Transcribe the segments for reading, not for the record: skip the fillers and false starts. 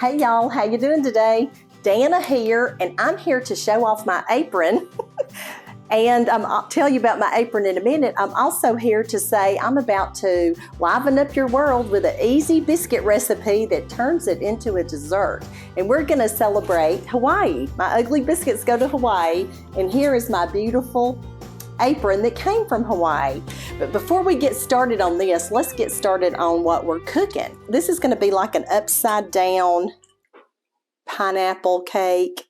Hey y'all, how you doing today? Danna here, and I'm here to show off my apron. And I'll tell you about my apron in a minute. I'm also here to say I'm about to liven up your world with an easy biscuit recipe that turns it into a dessert. And we're gonna celebrate Hawaii. My ugly biscuits go to Hawaii, and here is my beautiful apron that came from Hawaii. But before we get started on this, let's get started on what we're cooking. This is gonna be like an upside down pineapple cake.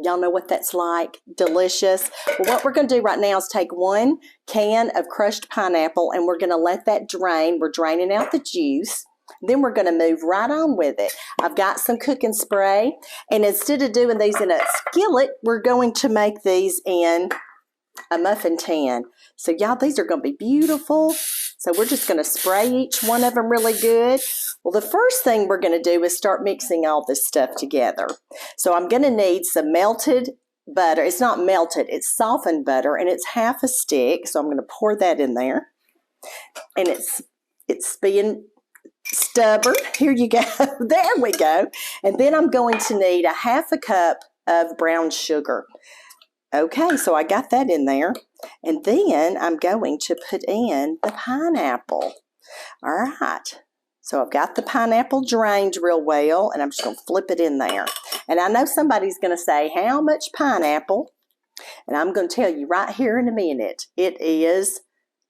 Y'all know what that's like. Delicious. But what we're going to do right now is take 1 can of crushed pineapple and we're going to let that drain. We're draining out the juice. Then we're going to move right on with it. I've got some cooking spray, and instead of doing these in a skillet, we're going to make these in a muffin tin. So y'all, these are going to be beautiful. So we're just going to spray each one of them really good. Well, the first thing we're going to do is start mixing all this stuff together. So I'm going to need some melted butter. It's not melted, it's softened butter, and it's half a stick. So I'm going to pour that in there. And it's being stubborn. Here you go. There we go. And then I'm going to need a half a cup of brown sugar. Okay, so I got that in there. And then I'm going to put in the pineapple. All right. So I've got the pineapple drained real well, and I'm just going to flip it in there. And I know somebody's going to say, how much pineapple? And I'm going to tell you right here in a minute. It is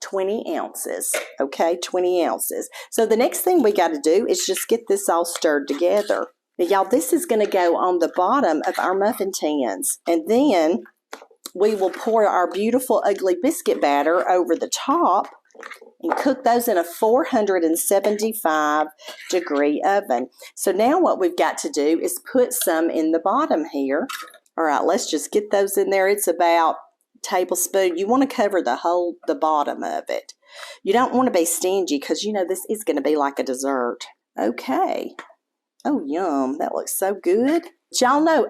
20 ounces. Okay, 20 ounces. So the next thing we got to do is just get this all stirred together. Now, y'all, this is going to go on the bottom of our muffin tins. And then we will pour our beautiful ugly biscuit batter over the top and cook those in a 475 degree oven. So now what we've got to do is put some in the bottom here. All right, let's just get those in there. It's about a tablespoon. You want to cover the bottom of it. You don't want to be stingy because you know this is going to be like a dessert. Okay. Oh, yum. That looks so good. Y'all know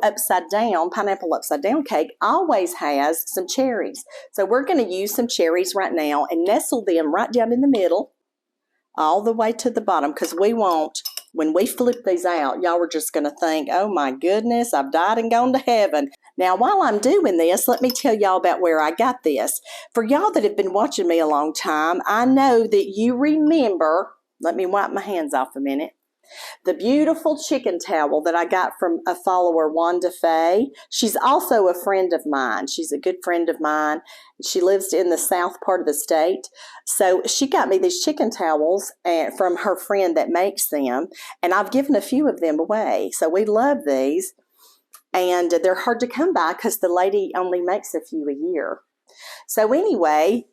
pineapple upside down cake always has some cherries. So we're going to use some cherries right now and nestle them right down in the middle all the way to the bottom, because we want, when we flip these out, y'all are just going to think, oh my goodness, I've died and gone to heaven. Now, while I'm doing this, let me tell y'all about where I got this. For y'all that have been watching me a long time, I know that you remember, let me wipe my hands off a minute, the beautiful chicken towel that I got from a follower, Wanda Faye. She's also a friend of mine. She's a good friend of mine. She lives in the south part of the state. So she got me these chicken towels from her friend that makes them, and I've given a few of them away. So we love these, and they're hard to come by because the lady only makes a few a year. So anyway,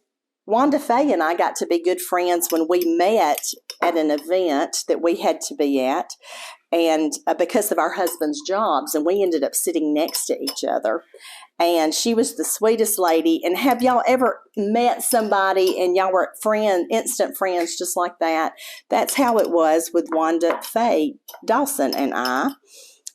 Wanda Faye and I got to be good friends when we met at an event that we had to be at, and because of our husband's jobs, and we ended up sitting next to each other. And she was the sweetest lady. And have y'all ever met somebody and y'all were instant friends just like that? That's how it was with Wanda Faye Dawson and I.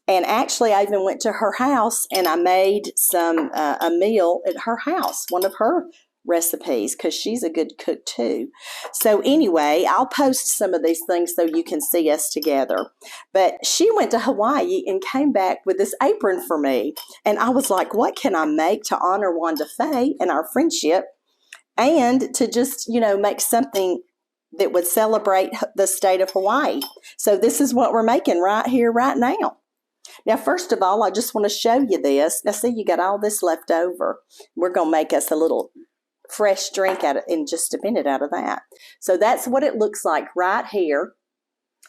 And actually, I even went to her house and I made a meal at her house, one of her recipes, because she's a good cook too. So anyway, I'll post some of these things so you can see us together. But she went to Hawaii and came back with this apron for me. And I was like, what can I make to honor Wanda Faye and our friendship, and to just, make something that would celebrate the state of Hawaii. So this is what we're making right here, right now. Now, first of all, I just want to show you this. Now, see, you got all this left over. We're going to make us a little fresh drink in just a minute out of that. So that's what it looks like right here.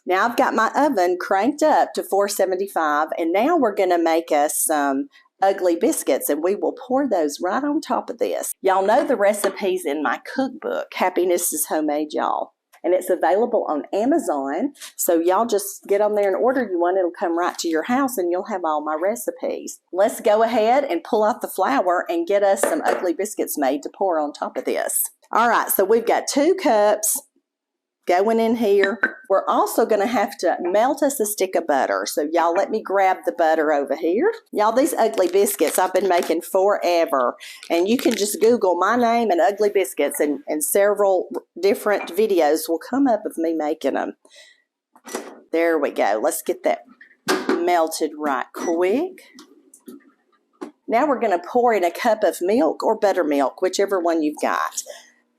Now I've got my oven cranked up to 475, and now we're going to make us some ugly biscuits, and we will pour those right on top of this. Y'all know the recipes in my cookbook, Happiness is Homemade, y'all. And it's available on Amazon. So y'all just get on there and order you one. It'll come right to your house and you'll have all my recipes. Let's go ahead and pull out the flour and get us some ugly biscuits made to pour on top of this. All right, so we've got 2 cups going in here. We're also going to have to melt us a stick of butter. So y'all, let me grab the butter over here. Y'all, these ugly biscuits I've been making forever. And you can just Google my name and ugly biscuits, and several different videos will come up of me making them. There we go. Let's get that melted right quick. Now we're going to pour in a cup of milk or buttermilk, whichever one you've got.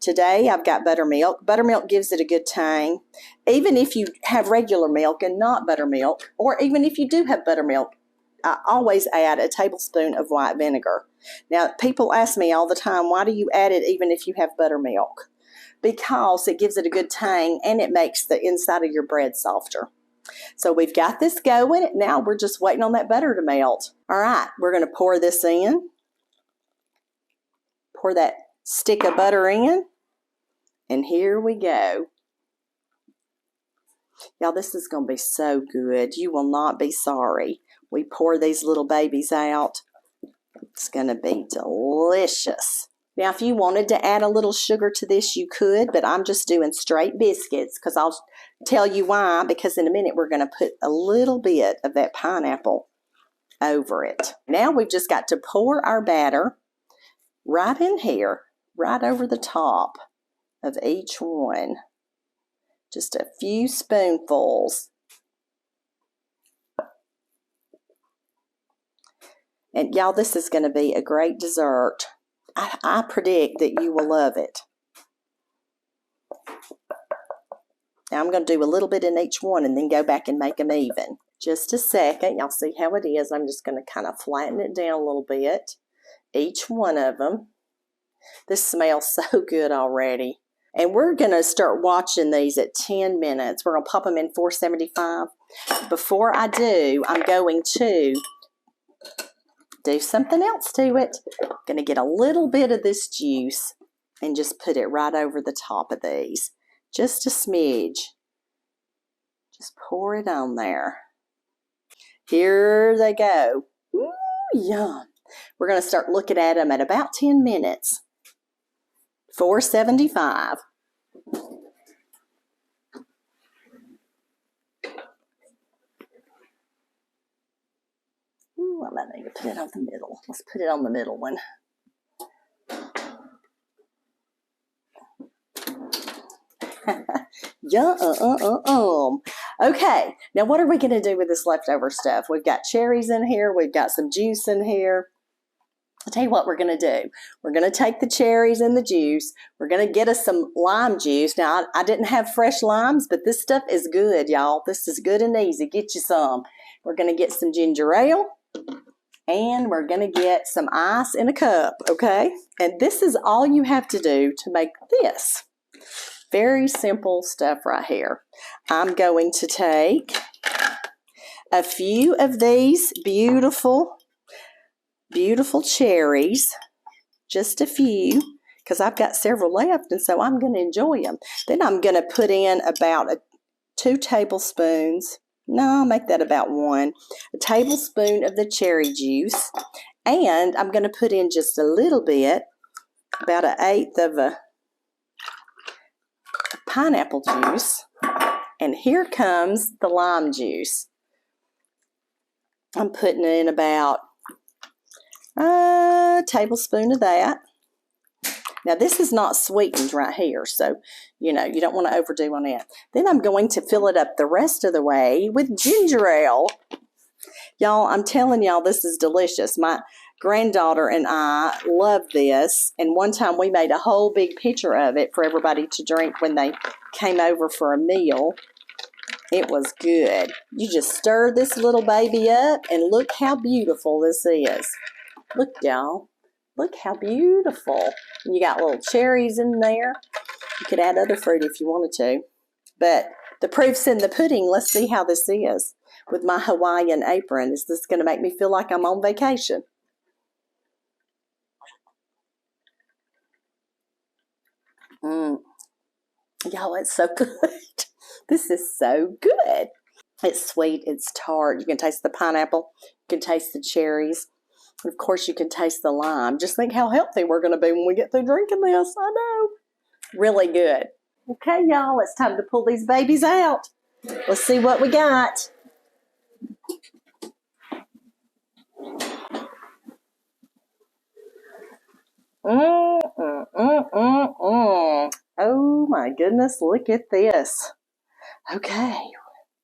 Today I've got buttermilk. Buttermilk gives it a good tang. Even if you have regular milk and not buttermilk, or even if you do have buttermilk, I always add a tablespoon of white vinegar. Now, people ask me all the time, why do you add it even if you have buttermilk? Because it gives it a good tang and it makes the inside of your bread softer. So we've got this going. Now we're just waiting on that butter to melt. All right, we're going to pour this in. Pour that stick of butter in. And here we go. Y'all, this is going to be so good. You will not be sorry. We pour these little babies out. It's going to be delicious. Now, if you wanted to add a little sugar to this, you could, but I'm just doing straight biscuits because I'll tell you why, because in a minute we're going to put a little bit of that pineapple over it. Now we've just got to pour our batter right in here, right over the top of each one. Just a few spoonfuls. And y'all, this is going to be a great dessert. I predict that you will love it. Now I'm going to do a little bit in each one and then go back and make them even. Just a second. Y'all see how it is. I'm just going to kind of flatten it down a little bit. Each one of them. This smells so good already. And we're going to start watching these at 10 minutes. We're going to pop them in 475. Before I do, I'm going to do something else to it. I'm going to get a little bit of this juice and just put it right over the top of these. Just a smidge. Just pour it on there. Here they go. Ooh, yum. We're going to start looking at them at about 10 minutes. 475. Ooh, I might need to put it on the middle. Let's put it on the middle one. Yum. Okay, now what are we going to do with this leftover stuff? We've got cherries in here. We've got some juice in here. I'll tell you what we're going to do. We're going to take the cherries and the juice. We're going to get us some lime juice. Now, I didn't have fresh limes, but this stuff is good, y'all. This is good and easy. Get you some. We're going to get some ginger ale. And we're going to get some ice in a cup, okay? And this is all you have to do to make this. Very simple stuff right here. I'm going to take a few of these beautiful cherries, just a few, because I've got several left, and so I'm going to enjoy them. Then I'm going to put in about 2 tablespoons. No, I'll make that about 1. A tablespoon of the cherry juice. And I'm going to put in just a little bit, about 1/8 of a pineapple juice. And here comes the lime juice. I'm putting in about a tablespoon of that. Now, this is not sweetened right here, so, you don't want to overdo on it. Then I'm going to fill it up the rest of the way with ginger ale. Y'all, I'm telling y'all, this is delicious. My granddaughter and I love this, and one time we made a whole big pitcher of it for everybody to drink when they came over for a meal. It was good. You just stir this little baby up, and look how beautiful this is. Look, y'all. Look how beautiful. And you got little cherries in there. You could add other fruit if you wanted to. But the proof's in the pudding. Let's see how this is with my Hawaiian apron. Is this going to make me feel like I'm on vacation? Y'all, it's so good. This is so good. It's sweet. It's tart. You can taste the pineapple. You can taste the cherries. Of course, you can taste the lime. Just think how healthy we're going to be when we get through drinking this. I know. Really good. Okay, y'all, it's time to pull these babies out. Let's see what we got. Oh, my goodness, look at this. Okay,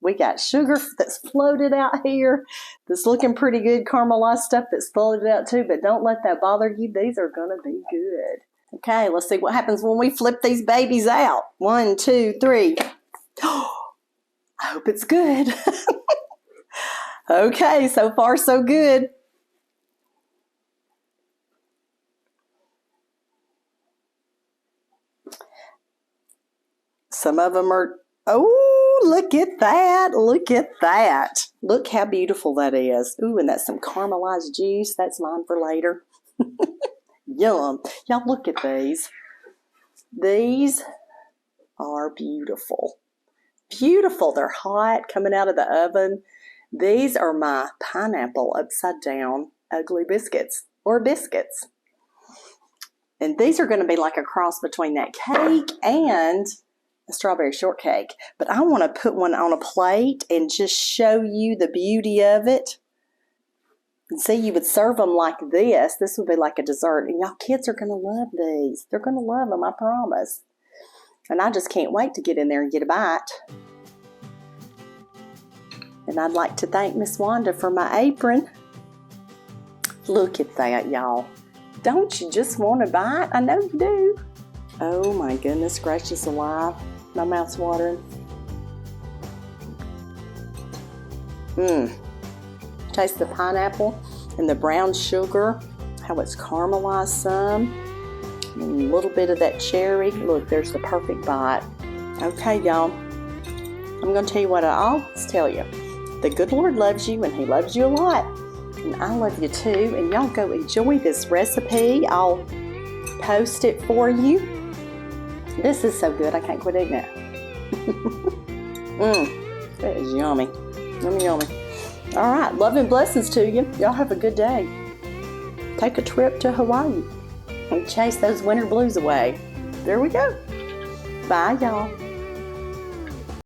We got sugar that's floated out here. That's looking pretty good. Caramelized stuff that's floated out too, but don't let that bother you. These are going to be good. Okay, let's see what happens when we flip these babies out. 1, 2, 3. I hope it's good. Okay, so far so good. Some of them are, oh, look at that. Look at that. Look how beautiful that is. Ooh, and that's some caramelized juice. That's mine for later. Yum. Y'all look at these. These are beautiful. Beautiful. They're hot, coming out of the oven. These are my pineapple upside down ugly biscuits or biscuits. And these are going to be like a cross between that cake and a strawberry shortcake. But I want to put one on a plate and just show you the beauty of it. And see, you would serve them like this. This would be like a dessert. And y'all kids are going to love these. They're going to love them, I promise. And I just can't wait to get in there and get a bite. And I'd like to thank Miss Wanda for my apron. Look at that, y'all. Don't you just want a bite? I know you do. Oh my goodness gracious alive. My mouth's watering. Taste the pineapple and the brown sugar, how it's caramelized some. And a little bit of that cherry. Look, there's the perfect bite. Okay, y'all. I'm going to tell you what I always tell you. The good Lord loves you, and He loves you a lot. And I love you too. And y'all go enjoy this recipe. I'll post it for you. This is so good. I can't quit eating it. That is yummy. Yummy, yummy. All right. Love and blessings to you. Y'all have a good day. Take a trip to Hawaii and chase those winter blues away. There we go. Bye, y'all.